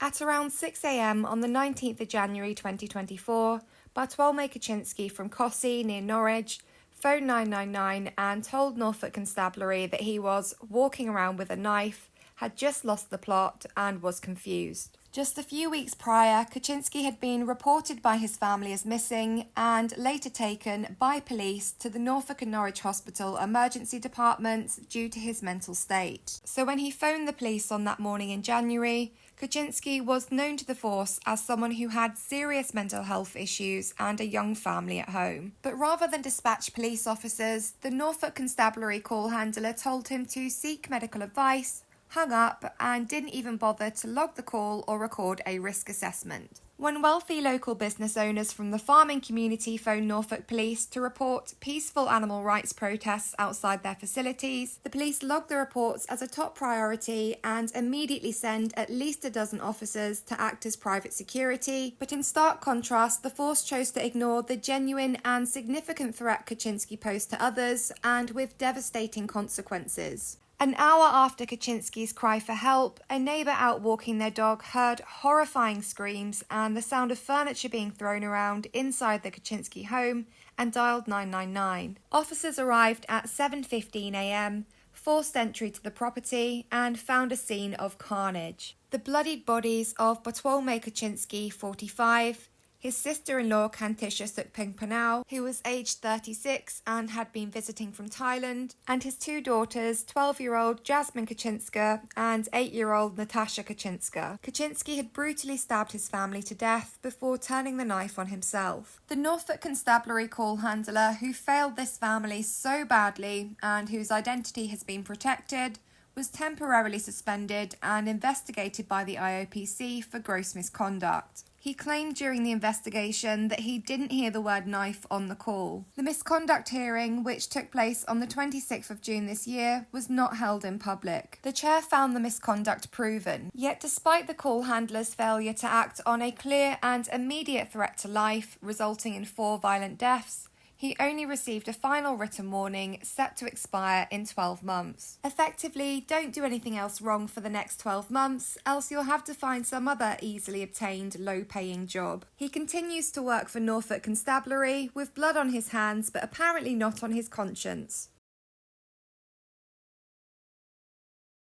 At around 6 a.m. on the 19th of January 2024, Bartlomiej Kuczynski from Costessey near Norwich phoned 999 and told Norfolk Constabulary that he was walking around with a knife, had just lost the plot and was confused. Just a few weeks prior, Kuczynski had been reported by his family as missing and later taken by police to the Norfolk and Norwich Hospital emergency departments due to his mental state. So when he phoned the police on that morning in January, Kuczynski was known to the force as someone who had serious mental health issues and a young family at home. But rather than dispatch police officers, the Norfolk Constabulary call handler told him to seek medical advice, hung up, and didn't even bother to log the call or record a risk assessment. When wealthy local business owners from the farming community phoned Norfolk Police to report peaceful animal rights protests outside their facilities, the police logged the reports as a top priority and immediately sent at least a dozen officers to act as private security. But in stark contrast, the force chose to ignore the genuine and significant threat Kuczynski posed to others, and with devastating consequences. An hour after Kuczynski's cry for help, a neighbour out walking their dog heard horrifying screams and the sound of furniture being thrown around inside the Kuczynski home and dialed 999. Officers arrived at 7:15 a.m, forced entry to the property and found a scene of carnage. The bloodied bodies of Bartlomiej Kuczynski, 45, his sister-in-law Costessey who was aged 36 and had been visiting from Thailand, and his two daughters, 12-year-old Jasmine Kuczynska and 8-year-old Natasha Kuczynska. Kuczynski had brutally stabbed his family to death before turning the knife on himself. The Norfolk Constabulary call handler, who failed this family so badly and whose identity has been protected, was temporarily suspended and investigated by the IOPC for gross misconduct. He claimed during the investigation that he didn't hear the word knife on the call. The misconduct hearing, which took place on the 26th of June this year, was not held in public. The chair found the misconduct proven. Yet despite the call handler's failure to act on a clear and immediate threat to life, resulting in 4 violent deaths, he only received a final written warning set to expire in 12 months. Effectively, don't do anything else wrong for the next 12 months, else you'll have to find some other easily obtained, low-paying job. He continues to work for Norfolk Constabulary with blood on his hands but apparently not on his conscience.